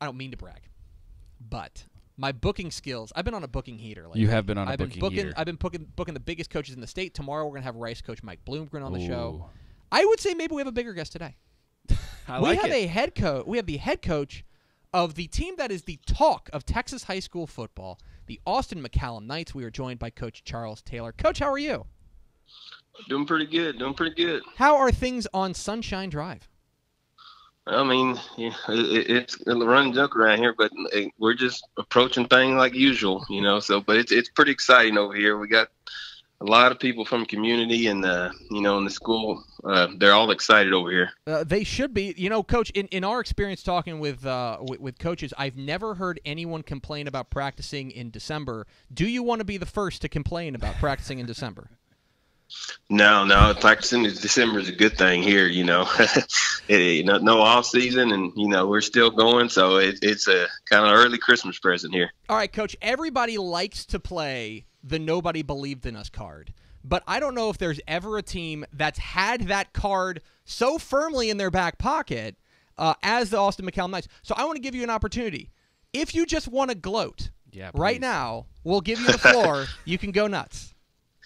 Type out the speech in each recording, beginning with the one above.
I don't mean to brag, but my booking skills, I've been on a booking heater lately. You have been on a booking heater. I've been booking the biggest coaches in the state. Tomorrow we're going to have Rice coach Mike Bloomgren on the Ooh. show. I would say maybe we have a bigger guest today. We have the head coach of the team that is the talk of Texas high school football, the Austin McCallum Knights. We are joined by Coach Charles Taylor. Coach, how are you? Doing pretty good. How are things on Sunshine Drive? I mean, it's a run joke around here, but we're just approaching things like usual, but it's pretty exciting over here. We got a lot of people from the community and, in the school. They're all excited over here. They should be. Coach, in our experience talking with coaches, I've never heard anyone complain about practicing in December. Do you want to be the first to complain about practicing in December? No, practicing in December is a good thing here, no off season, and, we're still going. So it's a kind of early Christmas present here. All right, Coach, everybody likes to play the nobody believed in us card. But I don't know if there's ever a team that's had that card so firmly in their back pocket as the Austin McCallum Knights. So I want to give you an opportunity. If you just want to gloat right now, we'll give you the floor. You can go nuts.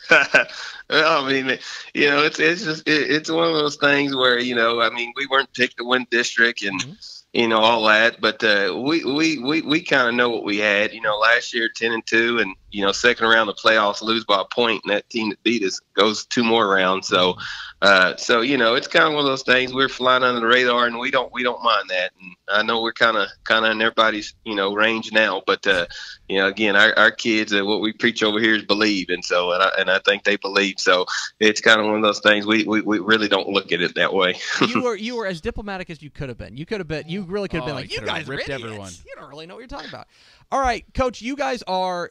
I mean, it's one of those things where, we weren't picked to win district and, all that, but we kind of know what we had. Last year 10-2, and second round of the playoffs, lose by a point, and that team that beat us goes 2 more rounds. So it's kind of one of those things. We're flying under the radar, and we don't mind that. And I know we're kind of in everybody's range now, but again, our kids, what we preach over here is believe, and so and I think they believe. So it's kind of one of those things. We really don't look at it that way. You were as diplomatic as you could have been. You really could have been like, you guys are idiots. Everyone. You don't really know what you're talking about. All right, Coach, you guys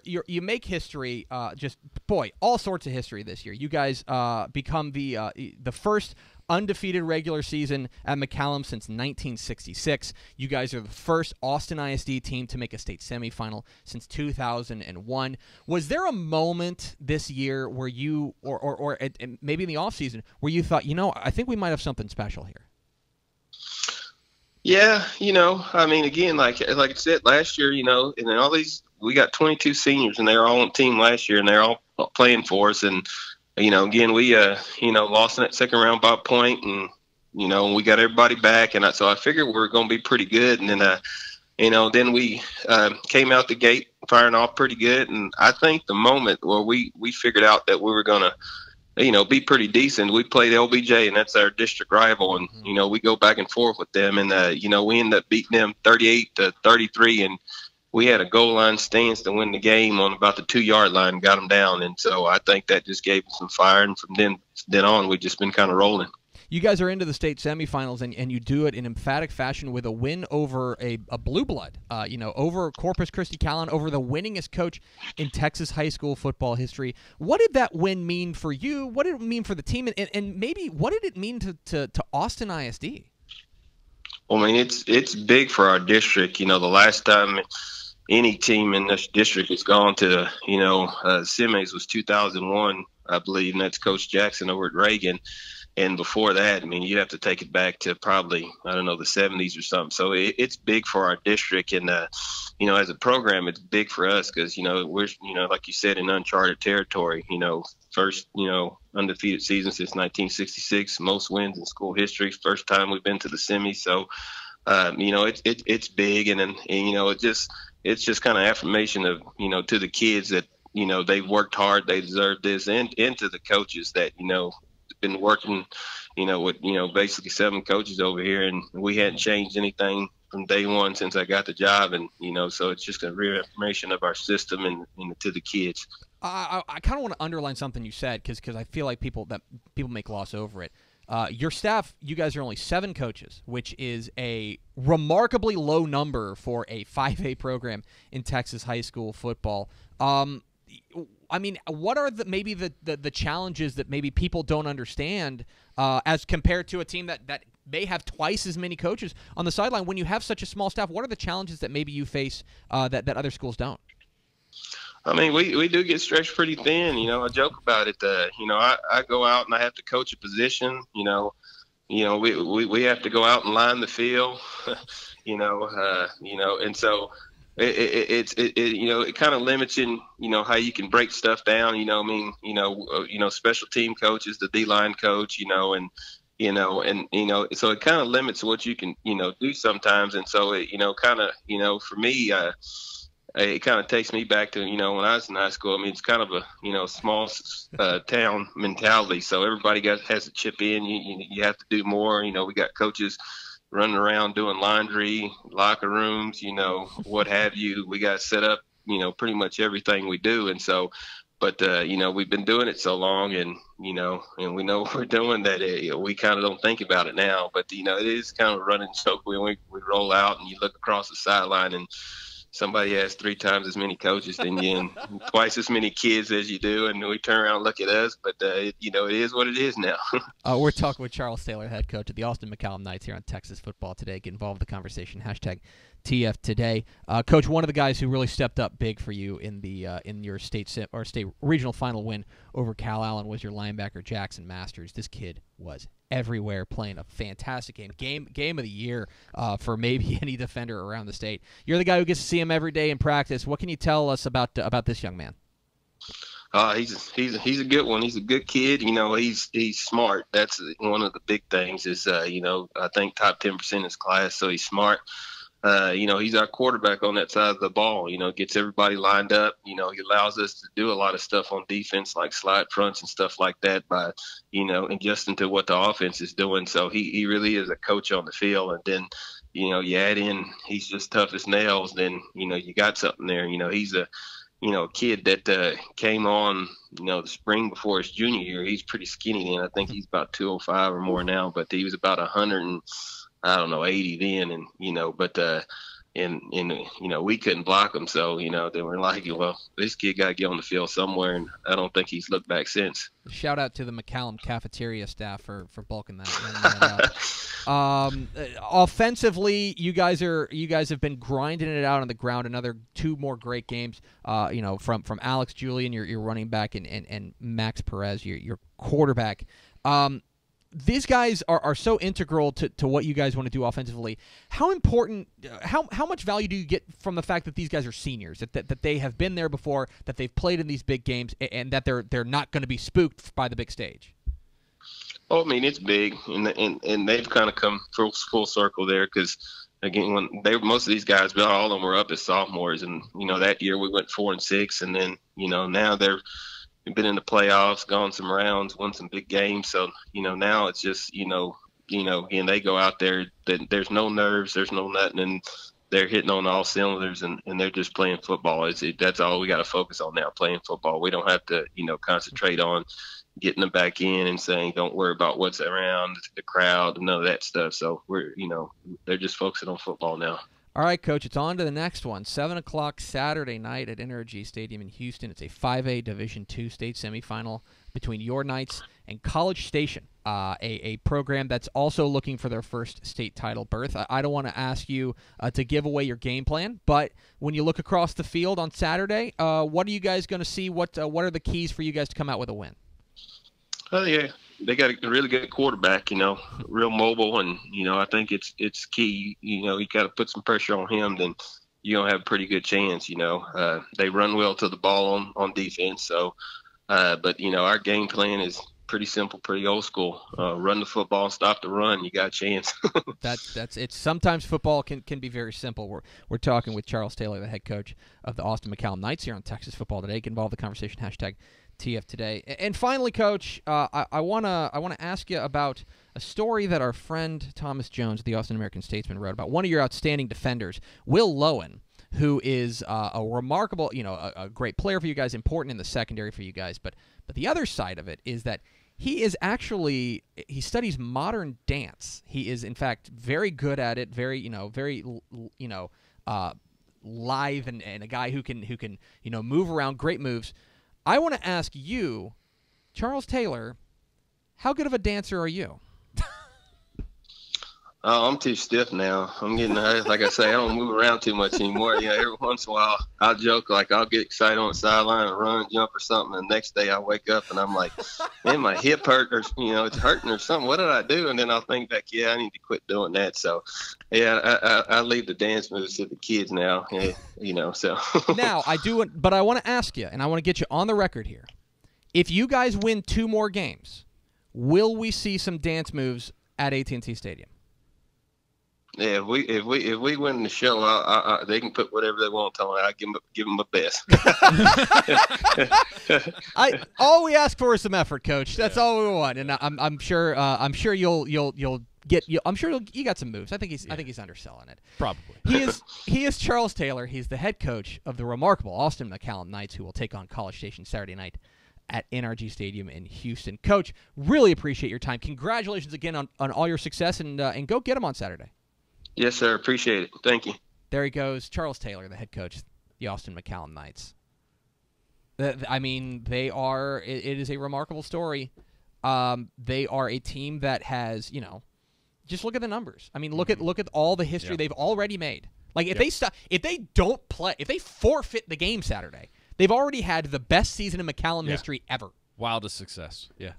you make history. All sorts of history this year. You guys become the first undefeated regular season at McCallum since 1966. You guys are the first Austin ISD team to make a state semifinal since 2001. Was there a moment this year where you, or maybe in the offseason, where you thought, I think we might have something special here? Yeah, again, like I said, last year, and then all these, we got 22 seniors, and they're all on the team last year, and they're all playing for us. And, again, we, lost in that second round by a point, and, we got everybody back. And so I figured we were going to be pretty good. And then, then we came out the gate firing off pretty good. And I think the moment where we figured out that we were going to, be pretty decent. We played LBJ, and that's our district rival, and we go back and forth with them, and we ended up beating them 38-33, and we had a goal line stance to win the game on about the 2-yard line and got them down, and so I think that just gave us some fire, and from then on, we've just been kind of rolling. You guys are into the state semifinals, and you do it in emphatic fashion with a win over a blue blood, over Corpus Christi Callan, over the winningest coach in Texas high school football history. What did that win mean for you? What did it mean for the team? And maybe what did it mean to Austin ISD? Well, I mean, it's big for our district. The last time any team in this district has gone to, semis was 2001, I believe, and that's Coach Jackson over at Reagan. And before that, you'd have to take it back to probably, the 70s or something. So it's big for our district. And, as a program, it's big for us because, we're, like you said, in uncharted territory, first, undefeated season since 1966, most wins in school history, first time we've been to the semis. So, it's big. And then, it's just kind of affirmation of, to the kids that, they've worked hard, they deserve this, and to the coaches that, been working, with, basically 7 coaches over here, and we hadn't changed anything from day one since I got the job. And, so it's just a reaffirmation of our system and to the kids. I kind of want to underline something you said because I feel like people may gloss over it. Your staff, you guys are only 7 coaches, which is a remarkably low number for a 5A program in Texas high school football. What are the challenges that maybe people don't understand as compared to a team that may have twice as many coaches on the sideline? When you have such a small staff, what are the challenges that maybe you face that other schools don't? We do get stretched pretty thin. I joke about it. I go out and I have to coach a position, we have to go out and line the field, and so it kind of limits in, how you can break stuff down. Special team coaches, the D-line coach, so it kind of limits what you can, do sometimes. And so it, for me, it kind of takes me back to, when I was in high school. I mean, it's kind of a, small town mentality. So everybody has to chip in. You have to do more. We got coaches running around doing laundry, locker rooms, what have you. We got to set up, pretty much everything we do. And so, but, we've been doing it so long, and we know what we're doing, that we kind of don't think about it now. But, it is kind of a running joke when we roll out and you look across the sideline and somebody has 3 times as many coaches than you and twice as many kids as you do, and we turn around and look at us. But, it is what it is now. We're talking with Charles Taylor, head coach of the Austin McCallum Knights here on Texas Football Today. Get involved in the conversation, #TF Today. Coach, one of the guys who really stepped up big for you in your state regional final win over Cal Allen was your linebacker Jackson Masters. This kid was everywhere, playing a fantastic game of the year for maybe any defender around the state. You're the guy who gets to see him every day in practice. What can you tell us about this young man? He's a good one. He's a good kid. He's smart. That's one of the big things. Is I think top 10% in his class. So he's smart. He's our quarterback on that side of the ball. Gets everybody lined up. He allows us to do a lot of stuff on defense, like slide fronts and stuff like that, by, adjusting to what the offense is doing. So he really is a coach on the field. And then, you add in, he's just tough as nails. Then, you got something there. He's a kid that came on, the spring before his junior year. He's pretty skinny then. I think he's about 205 or more now, but he was about 80 then, and we couldn't block him, so they were like, well, this kid got to get on the field somewhere, and I don't think he's looked back since. Shout out to the McCallum cafeteria staff for bulking that. Offensively, you guys have been grinding it out on the ground. Another 2 more great games, from Alex Julian, your running back, and Max Perez, your quarterback. These guys are so integral to what you guys want to do offensively. How important, how much value do you get from the fact that these guys are seniors, that they have been there before, that they've played in these big games, and that they're not going to be spooked by the big stage? Oh, I mean, it's big, and they've kind of come full circle there, because again, most of these guys, all of them were up as sophomores, and that year we went 4-6, and then now they've been in the playoffs, gone some rounds, won some big games. So, now it's just, again, they go out there, there's no nerves, there's no nothing, and they're hitting on all cylinders, and they're just playing football. That's all we got to focus on now, playing football. We don't have to, concentrate on getting them back in and saying, don't worry about what's around the crowd, none of that stuff. So they're just focusing on football now. All right, Coach, it's on to the next one. 7 o'clock Saturday night at NRG Stadium in Houston. It's a 5A Division II state semifinal between your Knights and College Station, a program that's also looking for their first state title berth. I don't want to ask you to give away your game plan, but when you look across the field on Saturday, what are you guys going to see? What are the keys for you guys to come out with a win? Oh, yeah. They got a really good quarterback, real mobile, and, I think it's key. You got to put some pressure on him, then you're going to have a pretty good chance, They run well to the ball on defense, so but, our game plan is pretty simple, pretty old school. Run the football, stop the run, you got a chance. That's it. Sometimes football can be very simple. We're talking with Charles Taylor, the head coach of the Austin McCallum Knights here on Texas Football Today. Get involved in the conversation, #TF Today. And finally, Coach, I wanna ask you about a story that our friend Thomas Jones, the Austin American Statesman, wrote about one of your outstanding defenders, Will Lowen, who is a remarkable, a great player for you guys, important in the secondary for you guys. But the other side of it is that he studies modern dance. He is, in fact, very good at it. Very lithe and a guy who can move around, great moves. I want to ask you, Charles Taylor, how good of a dancer are you? Oh, I'm too stiff now. I'm getting, like I say, I don't move around too much anymore. Every once in a while, I'll joke, like I'll get excited on the sideline and run, jump or something. And the next day I wake up and I'm like, man, my hip hurt or, it's hurting or something. What did I do? And then I'll think back, I need to quit doing that. So, I leave the dance moves to the kids now, so. Now, but I want to ask you, and I want to get you on the record here. If you guys win 2 more games, will we see some dance moves at AT&T Stadium? Yeah, if we win the show, they can put whatever they want on it. I give them my best. All we ask for is some effort, Coach. That's all we want, and I'm sure you'll get. I'm sure you got some moves. I think he's underselling it. Probably. He is Charles Taylor. He's the head coach of the remarkable Austin McCallum Knights, who will take on College Station Saturday night at NRG Stadium in Houston. Coach, really appreciate your time. Congratulations again on all your success, and go get them on Saturday. Yes, sir. Appreciate it. Thank you. There he goes, Charles Taylor, the head coach, the Austin McCallum Knights. I mean, they are. It is a remarkable story. They are a team that has, just look at the numbers. I mean, look at all the history they've already made. Like if they don't play, if they forfeit the game Saturday, they've already had the best season in McCallum history ever. Wildest success. Yeah.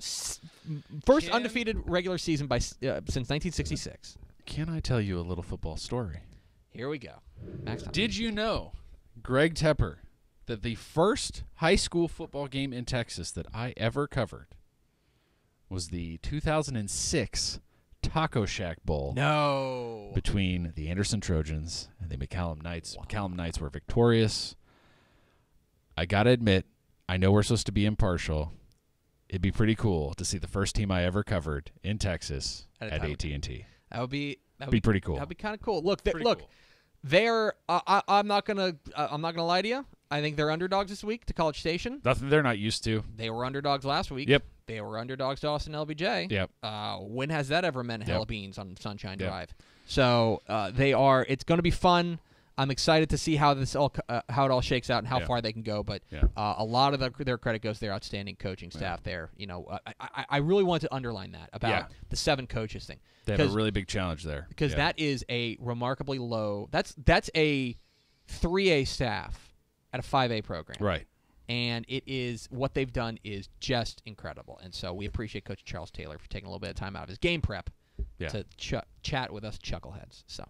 First undefeated regular season since 1966. Can I tell you a little football story? Here we go. Did you know, Greg Tepper, that the first high school football game in Texas that I ever covered was the 2006 Taco Shack Bowl? No. Between the Anderson Trojans and the McCallum Knights. Wow. McCallum Knights were victorious. I got to admit, I know we're supposed to be impartial. It'd be pretty cool to see the first team I ever covered in Texas at AT&T. That would be pretty cool. That'd be kind of cool. Look, cool. They're. I'm not gonna lie to you. I think they're underdogs this week to College Station. Nothing they're not used to. They were underdogs last week. Yep. They were underdogs to Austin LBJ. Yep. When has that ever meant hella beans on Sunshine Drive? So they are. It's going to be fun. I'm excited to see how it all shakes out and how far they can go. But a lot of their credit goes to their outstanding coaching staff there. I really want to underline that about the 7 coaches thing. They have a really big challenge there. Because that is a remarkably low. That's a 3A staff at a 5A program. Right. And it is what they've done is just incredible. And so we appreciate Coach Charles Taylor for taking a little bit of time out of his game prep to chat with us chuckleheads. So.